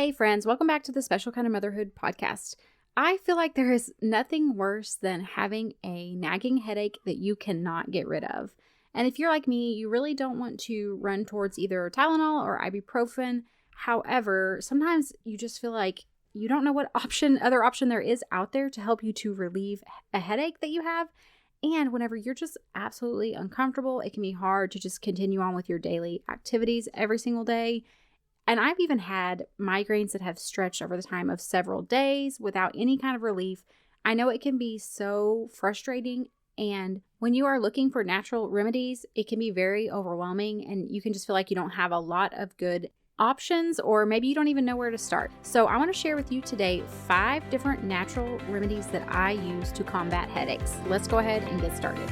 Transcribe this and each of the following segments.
Hey friends, welcome back to the Special Kind of Motherhood podcast. I feel like there is nothing worse than having a nagging headache that you cannot get rid of. And if you're like me, you really don't want to run towards either Tylenol or ibuprofen. However, sometimes you just feel like you don't know what other option there is out there to help you to relieve a headache that you have. And whenever you're just absolutely uncomfortable, it can be hard to just continue on with your daily activities every single day. And I've even had migraines that have stretched over the time of several days without any kind of relief. I know it can be so frustrating. And when you are looking for natural remedies, it can be very overwhelming and you can just feel like you don't have a lot of good options, or maybe you don't even know where to start. So I want to share with you today 5 different natural remedies that I use to combat headaches. Let's go ahead and get started.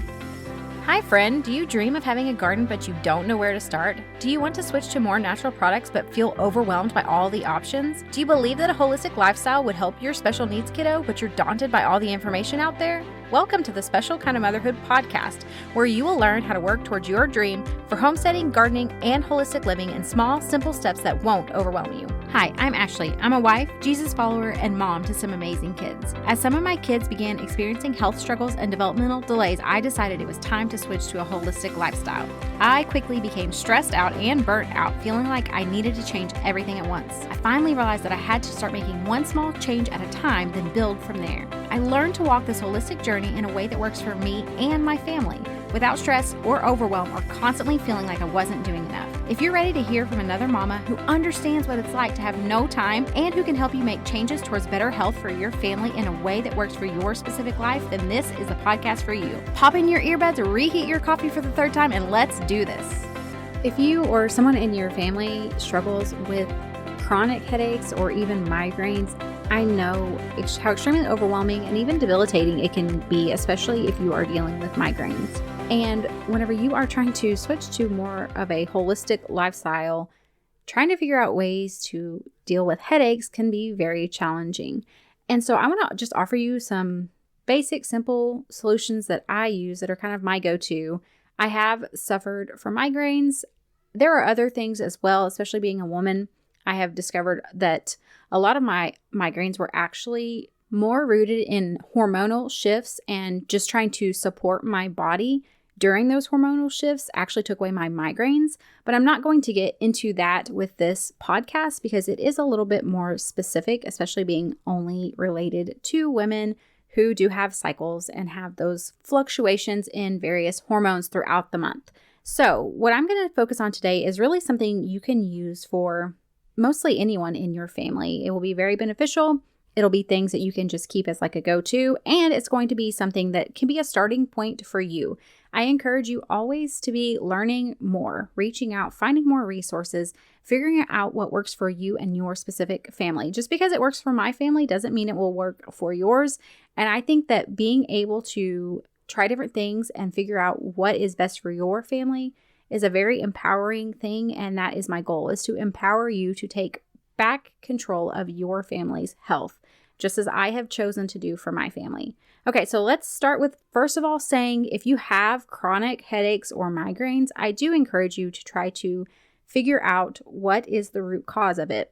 Hi friend, do you dream of having a garden but you don't know where to start? Do you want to switch to more natural products but feel overwhelmed by all the options? Do you believe that a holistic lifestyle would help your special needs kiddo but you're daunted by all the information out there? Welcome to the Special Kind of Motherhood podcast, where you will learn how to work towards your dream for homesteading, gardening, and holistic living in small, simple steps that won't overwhelm you. Hi, I'm Ashley. I'm a wife, Jesus follower, and mom to some amazing kids. As some of my kids began experiencing health struggles and developmental delays, I decided it was time to switch to a holistic lifestyle. I quickly became stressed out and burnt out, feeling like I needed to change everything at once. I finally realized that I had to start making one small change at a time, then build from there. I learned to walk this holistic journey in a way that works for me and my family, without stress or overwhelm or constantly feeling like I wasn't doing enough. If you're ready to hear from another mama who understands what it's like to have no time and who can help you make changes towards better health for your family in a way that works for your specific life, then this is the podcast for you. Pop in your earbuds, reheat your coffee for the 3rd time, and let's do this. If you or someone in your family struggles with chronic headaches or even migraines, I know how extremely overwhelming and even debilitating it can be, especially if you are dealing with migraines. And whenever you are trying to switch to more of a holistic lifestyle, trying to figure out ways to deal with headaches can be very challenging. And so I want to just offer you some basic, simple solutions that I use that are kind of my go-to. I have suffered from migraines. There are other things as well, especially being a woman. I have discovered that a lot of my migraines were actually more rooted in hormonal shifts, and just trying to support my body during those hormonal shifts actually took away my migraines. But I'm not going to get into that with this podcast because it is a little bit more specific, especially being only related to women who do have cycles and have those fluctuations in various hormones throughout the month. So what I'm going to focus on today is really something you can use for mostly anyone in your family. It will be very beneficial. It'll be things that you can just keep as like a go-to, and it's going to be something that can be a starting point for you. I encourage you always to be learning more, reaching out, finding more resources, figuring out what works for you and your specific family. Just because it works for my family doesn't mean it will work for yours. And I think that being able to try different things and figure out what is best for your family is a very empowering thing, and that is my goal, is to empower you to take back control of your family's health, just as I have chosen to do for my family. Okay, so let's start with, first of all, saying if you have chronic headaches or migraines, I do encourage you to try to figure out what is the root cause of it.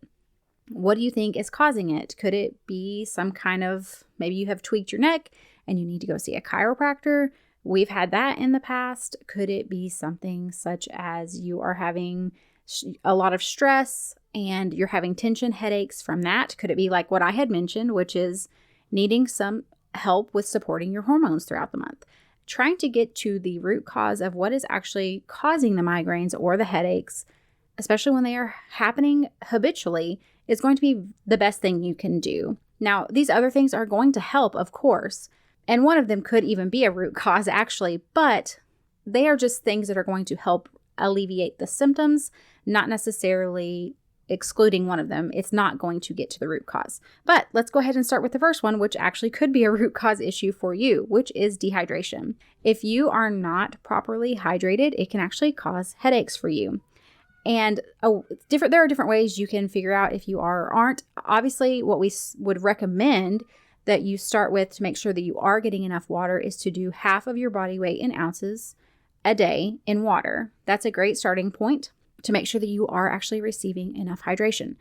What do you think is causing it? Could it be some kind of, maybe you have tweaked your neck and you need to go see a chiropractor? We've had that in the past. Could it be something such as you are having a lot of stress and you're having tension headaches from that? Could it be like what I had mentioned, which is needing some help with supporting your hormones throughout the month? Trying to get to the root cause of what is actually causing the migraines or the headaches, especially when they are happening habitually, is going to be the best thing you can do. Now, these other things are going to help, of course. And one of them could even be a root cause, actually, but they are just things that are going to help alleviate the symptoms, not necessarily excluding one of them. It's not going to get to the root cause. But let's go ahead and start with the first one, which actually could be a root cause issue for you, which is dehydration. If you are not properly hydrated, it can actually cause headaches for you. And there are different ways you can figure out if you are or aren't. Obviously, what we would recommend that you start with to make sure that you are getting enough water is to do half of your body weight in ounces a day in water. That's a great starting point to make sure that you are actually receiving enough hydration.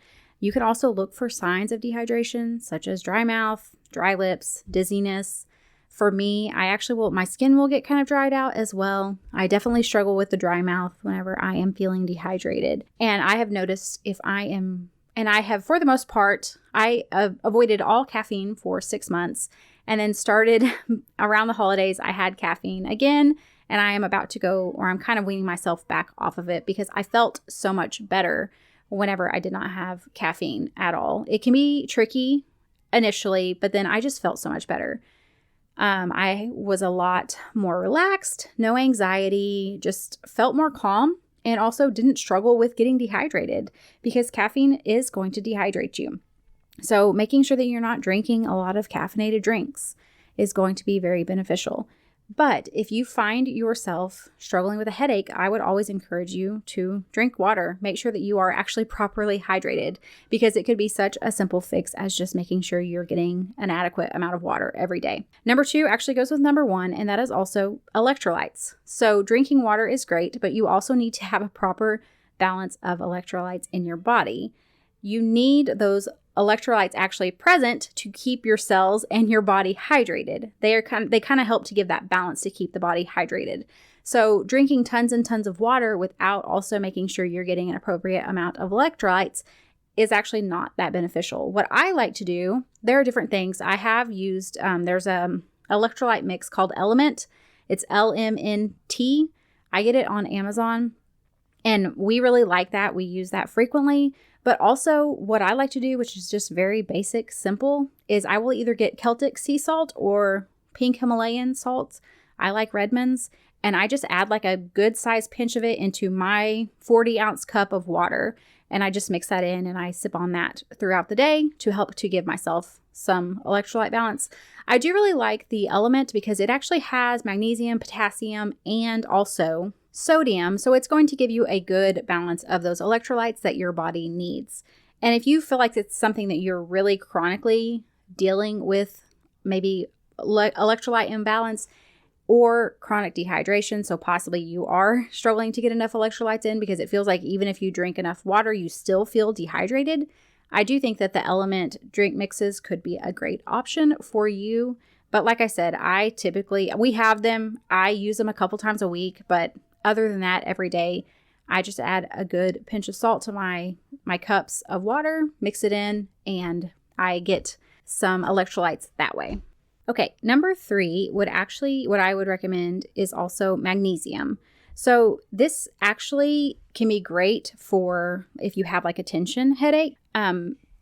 You can also look for signs of dehydration, such as dry mouth, dry lips, dizziness. For me, my skin will get kind of dried out as well. I definitely struggle with the dry mouth whenever I am feeling dehydrated. And I have noticed for the most part, I avoided all caffeine for 6 months and then started around the holidays. I had caffeine again, and I am about to go, or I'm kind of weaning myself back off of it because I felt so much better whenever I did not have caffeine at all. It can be tricky initially, but then I just felt so much better. I was a lot more relaxed, no anxiety, just felt more calm, and also didn't struggle with getting dehydrated because caffeine is going to dehydrate you. So making sure that you're not drinking a lot of caffeinated drinks is going to be very beneficial. But if you find yourself struggling with a headache, I would always encourage you to drink water. Make sure that you are actually properly hydrated because it could be such a simple fix as just making sure you're getting an adequate amount of water every day. Number 2 actually goes with number 1, and that is also electrolytes. So drinking water is great, but you also need to have a proper balance of electrolytes in your body. You need those electrolytes actually present to keep your cells and your body hydrated. They kind of help to give that balance to keep the body hydrated. So drinking tons and tons of water without also making sure you're getting an appropriate amount of electrolytes is actually not that beneficial. What I like to do, there are different things. I have used, there's a electrolyte mix called Element. It's LMNT. I get it on Amazon, and we really like that. We use that frequently. But also what I like to do, which is just very basic, simple, is I will either get Celtic sea salt or pink Himalayan salts. I like Redmond's, and I just add like a good size pinch of it into my 40-ounce cup of water. And I just mix that in and I sip on that throughout the day to help to give myself some electrolyte balance. I do really like the Element because it actually has magnesium, potassium, and also sodium. So it's going to give you a good balance of those electrolytes that your body needs. And if you feel like it's something that you're really chronically dealing with, maybe electrolyte imbalance or chronic dehydration, so possibly you are struggling to get enough electrolytes in because it feels like even if you drink enough water, you still feel dehydrated, I do think that the Element drink mixes could be a great option for you. But like I said, we have them. I use them a couple times a week, but other than that, every day, I just add a good pinch of salt to my cups of water, mix it in, and I get some electrolytes that way. Okay, number 3 what I would recommend is also magnesium. So this actually can be great for if you have like a tension headache.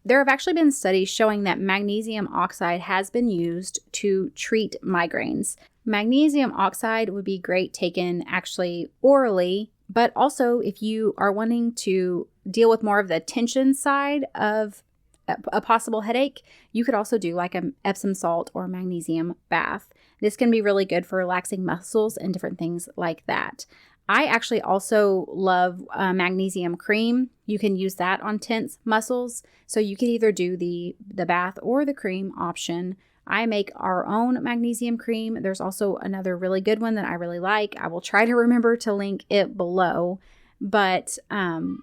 There have actually been studies showing that magnesium oxide has been used to treat migraines. Magnesium oxide would be great taken actually orally, but also if you are wanting to deal with more of the tension side of a possible headache, you could also do like an Epsom salt or magnesium bath. This can be really good for relaxing muscles and different things like that. I actually also love magnesium cream. You can use that on tense muscles. So you could either do the bath or the cream option. I make our own magnesium cream. There's also another really good one that I really like. I will try to remember to link it below. But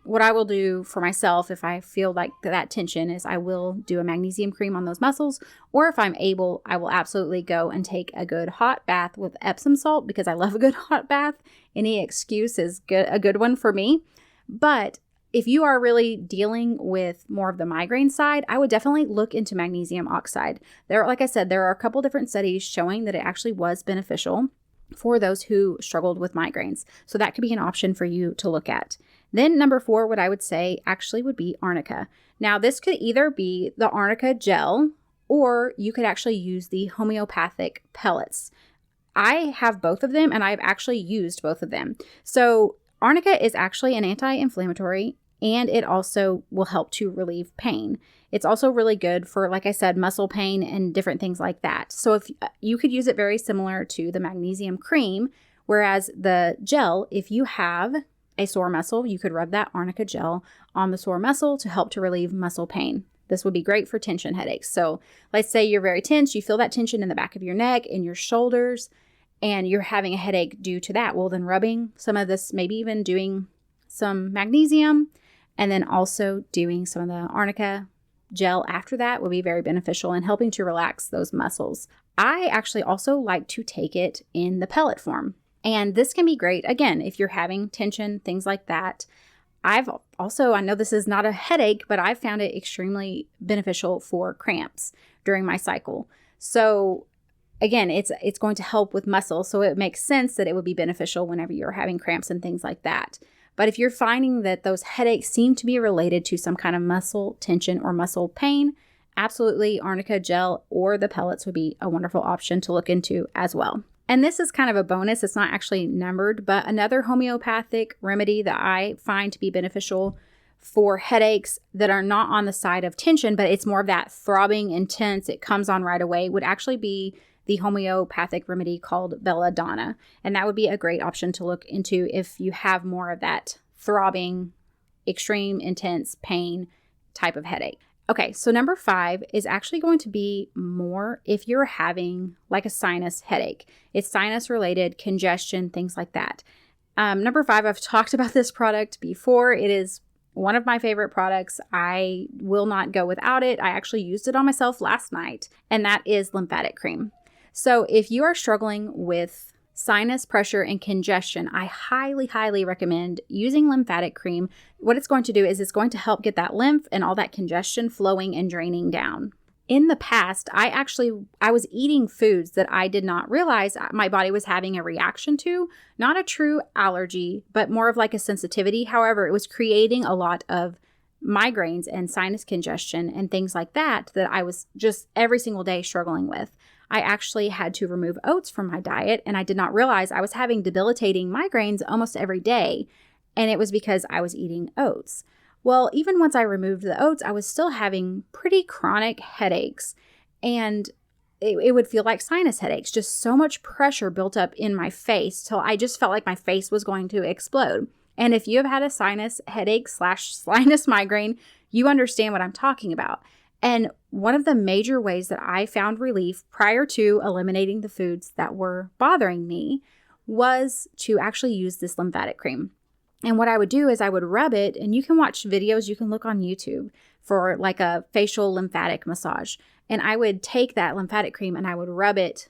what I will do for myself if I feel like that tension is I will do a magnesium cream on those muscles. Or if I'm able, I will absolutely go and take a good hot bath with Epsom salt because I love a good hot bath. Any excuse is a good one for me. But if you are really dealing with more of the migraine side, I would definitely look into magnesium oxide. Like I said, there are a couple different studies showing that it actually was beneficial for those who struggled with migraines. So that could be an option for you to look at. Then number 4, what I would say actually would be arnica. Now this could either be the arnica gel or you could actually use the homeopathic pellets. I have both of them and I've actually used both of them. So arnica is actually an anti-inflammatory and it also will help to relieve pain. It's also really good for, like I said, muscle pain and different things like that. So if you could use it very similar to the magnesium cream, whereas the gel, if you have a sore muscle, you could rub that arnica gel on the sore muscle to help to relieve muscle pain. This would be great for tension headaches. So let's say you're very tense, you feel that tension in the back of your neck, in your shoulders, and you're having a headache due to that. Well, then rubbing some of this, maybe even doing some magnesium And then also doing some of the arnica gel after that would be very beneficial in helping to relax those muscles. I actually also like to take it in the pellet form. And this can be great, again, if you're having tension, things like that. I know this is not a headache, but I've found it extremely beneficial for cramps during my cycle. So again, it's going to help with muscle. So it makes sense that it would be beneficial whenever you're having cramps and things like that. But if you're finding that those headaches seem to be related to some kind of muscle tension or muscle pain, absolutely arnica gel or the pellets would be a wonderful option to look into as well. And this is kind of a bonus. It's not actually numbered, but another homeopathic remedy that I find to be beneficial for headaches that are not on the side of tension, but it's more of that throbbing, intense, it comes on right away, would actually be the homeopathic remedy called belladonna. And that would be a great option to look into if you have more of that throbbing, extreme, intense pain type of headache. Okay, so number 5 is actually going to be more if you're having like a sinus headache. It's sinus related, congestion, things like that. Number 5, I've talked about this product before. It is one of my favorite products. I will not go without it. I actually used it on myself last night, and that is lymphatic cream. So if you are struggling with sinus pressure and congestion, I highly, highly recommend using lymphatic cream. What it's going to do is it's going to help get that lymph and all that congestion flowing and draining down. In the past, I was eating foods that I did not realize my body was having a reaction to, not a true allergy, but more of like a sensitivity. However, it was creating a lot of migraines and sinus congestion and things like that I was just every single day struggling with. I actually had to remove oats from my diet, and I did not realize I was having debilitating migraines almost every day, and it was because I was eating oats. Well, even once I removed the oats, I was still having pretty chronic headaches, and it would feel like sinus headaches, just so much pressure built up in my face till I just felt like my face was going to explode. And if you have had a sinus headache / sinus migraine, you understand what I'm talking about. And one of the major ways that I found relief prior to eliminating the foods that were bothering me was to actually use this lymphatic cream. And what I would do is I would rub it, and you can watch videos, you can look on YouTube for like a facial lymphatic massage. And I would take that lymphatic cream and I would rub it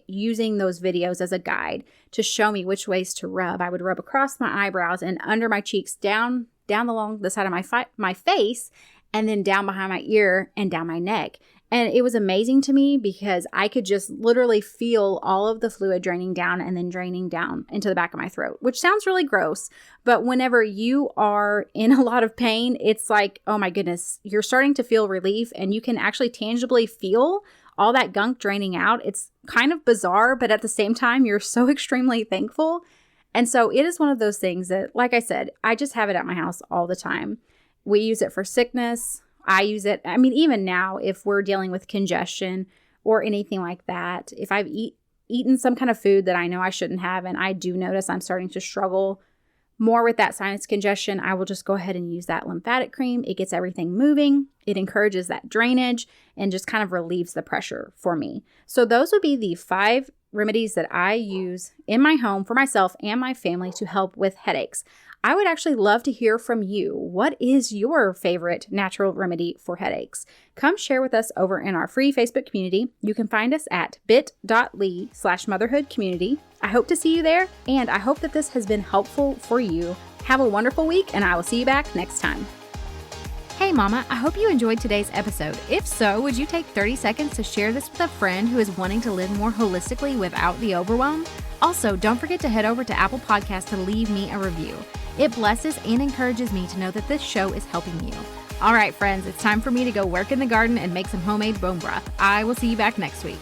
using those videos as a guide to show me which ways to rub. I would rub across my eyebrows and under my cheeks, down along the side of my face, and then down behind my ear and down my neck. And it was amazing to me because I could just literally feel all of the fluid draining down and then draining down into the back of my throat, which sounds really gross. But whenever you are in a lot of pain, it's like, oh my goodness, you're starting to feel relief, and you can actually tangibly feel all that gunk draining out. It's kind of bizarre, but at the same time, you're so extremely thankful. And so it is one of those things that, like I said, I just have it at my house all the time. We use it for sickness. I use it. I mean, even now, if we're dealing with congestion or anything like that, if I've eaten some kind of food that I know I shouldn't have, and I do notice I'm starting to struggle more with that sinus congestion, I will just go ahead and use that lymphatic cream. It gets everything moving. It encourages that drainage and just kind of relieves the pressure for me. So those would be the 5 remedies that I use in my home for myself and my family to help with headaches. I would actually love to hear from you. What is your favorite natural remedy for headaches? Come share with us over in our free Facebook community. You can find us at bit.ly/motherhoodcommunity. I hope to see you there, and I hope that this has been helpful for you. Have a wonderful week, and I will see you back next time. Hey Mama, I hope you enjoyed today's episode. If so, would you take 30 seconds to share this with a friend who is wanting to live more holistically without the overwhelm? Also, don't forget to head over to Apple Podcasts to leave me a review. It blesses and encourages me to know that this show is helping you. All right, friends, it's time for me to go work in the garden and make some homemade bone broth. I will see you back next week.